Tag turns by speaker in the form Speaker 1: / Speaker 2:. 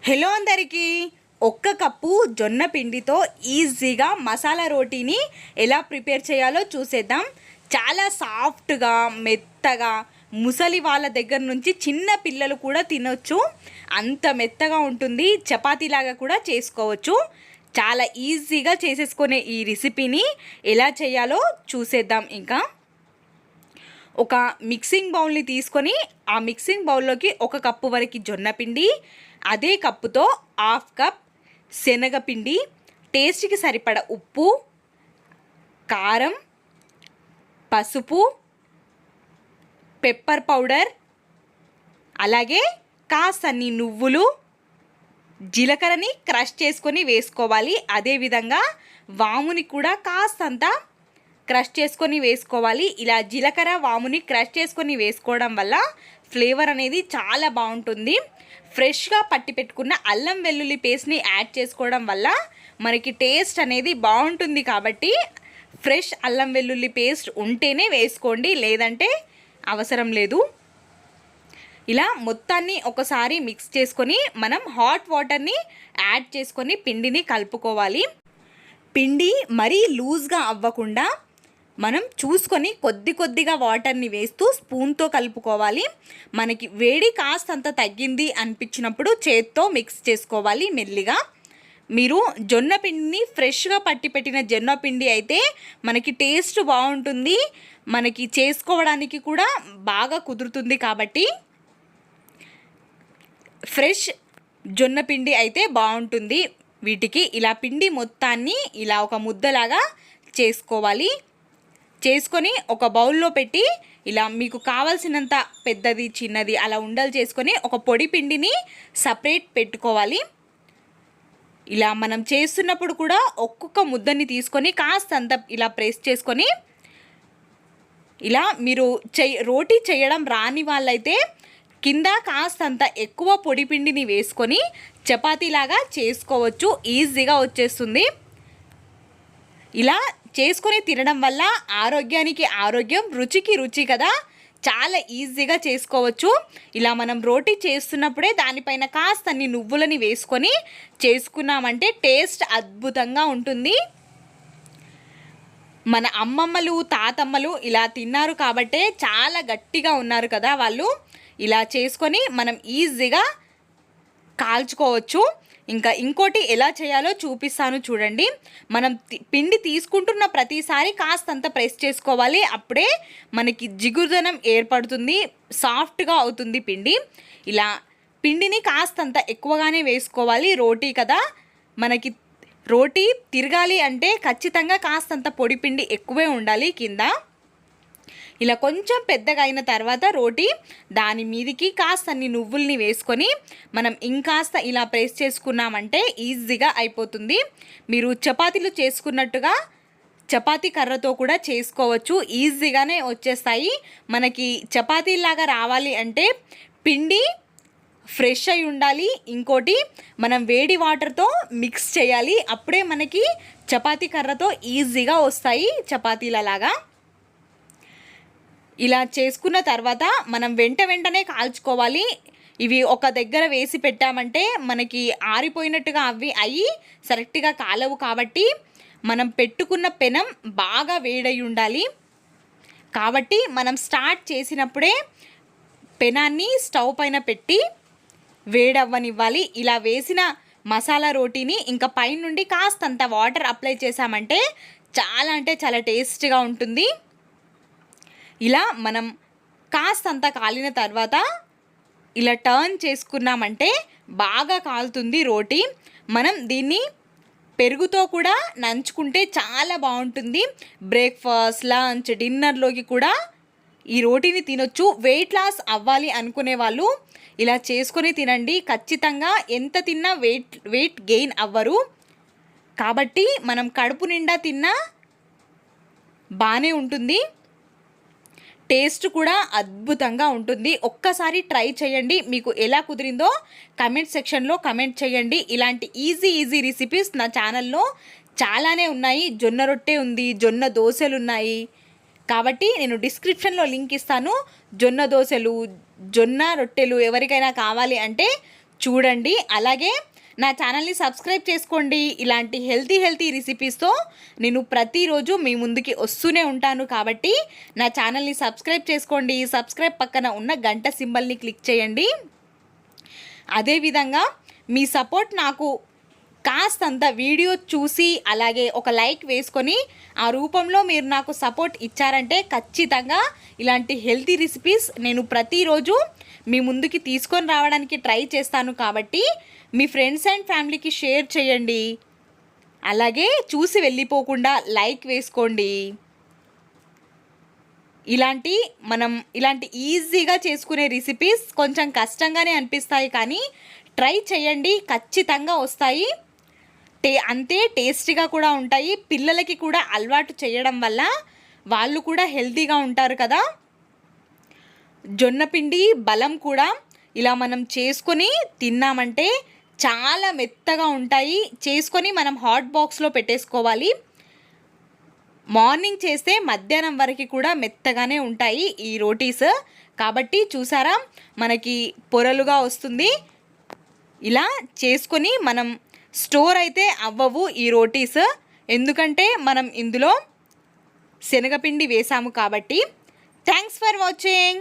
Speaker 1: Hello అందరికీ. ఒక్క cup జొన్న పిండితో ఈజీగా మసాలా రోటీని ఎలా ప్రిపేర్ చేయాలో చూసేద్దాం. చాలా సాఫ్ట్గా మెత్తగా ముసలి వాళ్ళ దగ్గర నుంచి చిన్న పిల్లలు కూడా తినొచ్చు, అంత మెత్తగా ఉంటుంది. చపాతీలాగా కూడా చేసుకోవచ్చు. చాలా ఈజీగా చేసేసుకునే ఈ రెసిపీని ఎలా చేయాలో చూసేద్దాం. ఇంకా ఒక మిక్సింగ్ బౌల్ని తీసుకొని ఆ మిక్సింగ్ బౌల్లోకి ఒక కప్పు వరకు జొన్న పిండి, అదే కప్పుతో హాఫ్ కప్ శనగపిండి, టేస్ట్కి సరిపడ ఉప్పు, కారం, పసుపు, పెప్పర్ పౌడర్, అలాగే కాస్తన్ని నువ్వులు, జీలకర్రని క్రష్ చేసుకొని వేసుకోవాలి. అదేవిధంగా వాముని కూడా కాస్తంత క్రష్ చేసుకొని వేసుకోవాలి. ఇలా జీలకర్ర వాముని క్రష్ చేసుకొని వేసుకోవడం వల్ల ఫ్లేవర్ అనేది చాలా బాగుంటుంది. ఫ్రెష్గా పట్టి పెట్టుకున్న అల్లం వెల్లుల్లి పేస్ట్ని యాడ్ చేసుకోవడం వల్ల మనకి టేస్ట్ అనేది బాగుంటుంది. కాబట్టి ఫ్రెష్ అల్లం వెల్లుల్లి పేస్ట్ ఉంటేనే వేసుకోండి, లేదంటే అవసరం లేదు. ఇలా మొత్తాన్ని ఒకసారి మిక్స్ చేసుకొని మనం హాట్ వాటర్ని యాడ్ చేసుకొని పిండిని కలుపుకోవాలి. పిండి మరీ లూజ్గా అవ్వకుండా మనం చూసుకొని కొద్ది కొద్దిగా వాటర్ని వేస్తూ స్పూన్తో కలుపుకోవాలి. మనకి వేడి కాస్తంత తగ్గింది అనిపించినప్పుడు చేత్తో మిక్స్ చేసుకోవాలి మెల్లిగా. మీరు జొన్న పిండిని ఫ్రెష్గా పట్టి పెట్టిన జొన్న పిండి అయితే మనకి టేస్ట్ బాగుంటుంది, మనకి చేసుకోవడానికి కూడా బాగా కుదురుతుంది. కాబట్టి ఫ్రెష్ జొన్న పిండి అయితే బాగుంటుంది. వీటికి ఇలా పిండి మొత్తాన్ని ఇలా ఒక ముద్దలాగా చేసుకోవాలి. చేసుకొని ఒక బౌల్లో పెట్టి ఇలా మీకు కావాల్సినంత పెద్దది చిన్నది అలా ఉండలు చేసుకొని ఒక పొడి పిండిని సపరేట్ పెట్టుకోవాలి. ఇలా మనం చేస్తున్నప్పుడు కూడా ఒక్కొక్క ముద్దని తీసుకొని కాస్తంత ఇలా ప్రెస్ చేసుకొని ఇలా మీరు రోటీ చేయడం రాని వాళ్ళైతే కింద కాస్తంత ఎక్కువ పొడి పిండిని వేసుకొని చపాతీలాగా చేసుకోవచ్చు, ఈజీగా వచ్చేస్తుంది. ఇలా చేసుకొని తినడం వల్ల ఆరోగ్యానికి ఆరోగ్యం, రుచికి రుచి కదా, చాలా ఈజీగా చేసుకోవచ్చు. ఇలా మనం రోటీ చేస్తున్నప్పుడే దానిపైన కాస్తన్ని నువ్వులని వేసుకొని చేసుకున్నామంటే టేస్ట్ అద్భుతంగా ఉంటుంది. మన అమ్మమ్మలు తాతమ్మలు ఇలా తిన్నారు కాబట్టే చాలా గట్టిగా ఉన్నారు కదా వాళ్ళు. ఇలా చేసుకొని మనం ఈజీగా కాల్చుకోవచ్చు. ఇంకా ఇంకోటి ఎలా చేయాలో చూపిస్తాను చూడండి. మనం పిండి తీసుకుంటున్న ప్రతిసారి కాస్తంత ప్రెస్ చేసుకోవాలి, అప్పుడే మనకి జిగురుదనం ఏర్పడుతుంది, సాఫ్ట్గా అవుతుంది పిండి. ఇలా పిండిని కాస్తంత ఎక్కువగానే వేసుకోవాలి. రోటీ కదా, మనకి రోటీ తిరగాలి అంటే ఖచ్చితంగా కాస్తంత పొడి పిండి ఎక్కువే ఉండాలి కింద. ఇలా కొంచెం పెద్దగా అయిన తర్వాత రోటీ దాని మీదికి కాస్తన్ని నువ్వుల్ని వేసుకొని మనం ఇంకాస్త ఇలా ప్రెస్ చేసుకున్నామంటే ఈజీగా అయిపోతుంది. మీరు చపాతీలు చేసుకున్నట్టుగా చపాతీ కర్రతో కూడా చేసుకోవచ్చు, ఈజీగానే వచ్చేస్తాయి. మనకి చపాతీలాగా రావాలి అంటే పిండి ఫ్రెష్ అయి ఉండాలి. ఇంకోటి మనం వేడి వాటర్తో మిక్స్ చేయాలి, అప్పుడే మనకి చపాతీ కర్రతో ఈజీగా వస్తాయి చపాతీలలాగా. ఇలా చేసుకున్న తర్వాత మనం వెంటనే కాల్చుకోవాలి. ఇవి ఒక దగ్గర వేసి పెట్టామంటే మనకి ఆరిపోయినట్టుగా అయ్యి కరెక్ట్గా కాలవు. కాబట్టి మనం పెట్టుకున్న పెనం బాగా వేడై ఉండాలి. కాబట్టి మనం స్టార్ట్ చేసినప్పుడే పెనాన్ని స్టవ్ పైన పెట్టి వేడవ్వనివ్వాలి. ఇలా వేసిన మసాలా రోటీని ఇంకా పైనుండి కాస్తంత వాటర్ అప్లై చేసామంటే చాలా అంటే చాలా టేస్ట్గా ఉంటుంది. ఇలా మనం కాస్తంత కాలిన తర్వాత ఇలా టర్న్ చేసుకున్నామంటే బాగా కాలుతుంది రోటీ. మనం దీన్ని పెరుగుతో కూడా నంచుకుంటే చాలా బాగుంటుంది. బ్రేక్ఫాస్ట్, లంచ్, డిన్నర్లోకి కూడా ఈ రోటీని తినొచ్చు. వెయిట్ లాస్ అవ్వాలి అనుకునే వాళ్ళు ఇలా చేసుకొని తినండి. ఖచ్చితంగా ఎంత తిన్నా వెయిట్ గెయిన్ అవ్వరు. కాబట్టి మనం కడుపు నిండా తిన్నా బాగానే ఉంటుంది, టేస్ట్ కూడా అద్భుతంగా ఉంటుంది. ఒక్కసారి ట్రై చేయండి, మీకు ఎలా కుదిరిందో కమెంట్ సెక్షన్లో కమెంట్ చేయండి. ఇలాంటి ఈజీ రెసిపీస్ నా ఛానల్లో చాలానే ఉన్నాయి. జొన్న రొట్టె ఉంది, జొన్న దోశలు ఉన్నాయి. కాబట్టి నేను డిస్క్రిప్షన్లో లింక్ ఇస్తాను. జొన్న దోశలు, జొన్న రొట్టెలు ఎవరికైనా కావాలి అంటే చూడండి. అలాగే నా ఛానల్ని సబ్స్క్రైబ్ చేసుకోండి. ఇలాంటి హెల్తీ రెసిపీస్తో నేను ప్రతిరోజు మీ ముందుకి వస్తూనే ఉంటాను కాబట్టి నా ఛానల్ని సబ్స్క్రైబ్ చేసుకోండి. సబ్స్క్రైబ్ పక్కన ఉన్న గంట సింబల్ని క్లిక్ చేయండి. అదేవిధంగా మీ సపోర్ట్ నాకు కాస్తంత వీడియో చూసి అలాగే ఒక లైక్ వేసుకొని ఆ రూపంలో మీరు నాకు సపోర్ట్ ఇచ్చారంటే ఖచ్చితంగా ఇలాంటి హెల్తీ రెసిపీస్ నేను ప్రతిరోజు మీ ముందుకి తీసుకొని రావడానికి ట్రై చేస్తాను కాబట్టి మీ ఫ్రెండ్స్ అండ్ ఫ్యామిలీకి షేర్ చేయండి. అలాగే చూసి వెళ్ళిపోకుండా లైక్ వేసుకోండి. ఇలాంటి ఈజీగా చేసుకునే రెసిపీస్ కొంచెం కష్టంగానే అనిపిస్తాయి కానీ ట్రై చేయండి, ఖచ్చితంగా వస్తాయి. అంతే టేస్టీగా కూడా ఉంటాయి. పిల్లలకి కూడా అలవాటు చేయడం వల్ల వాళ్ళు కూడా హెల్తీగా ఉంటారు కదా. జొన్నపిండి బలం కూడా ఇలా మనం చేసుకొని తిన్నామంటే చాలా మెత్తగా ఉంటాయి. చేసుకొని మనం హాట్ బాక్స్లో పెట్టేసుకోవాలి. మార్నింగ్ చేస్తే మధ్యాహ్నం వరకు కూడా మెత్తగానే ఉంటాయి ఈ రోటీస్. కాబట్టి చూసారా మనకి పొరలుగా వస్తుంది. ఇలా చేసుకొని మనం స్టోర్ అయితే అవ్వవు ఈ రోటీస్, ఎందుకంటే మనం ఇందులో శనగపిండి వేసాము కాబట్టి. Thanks for watching.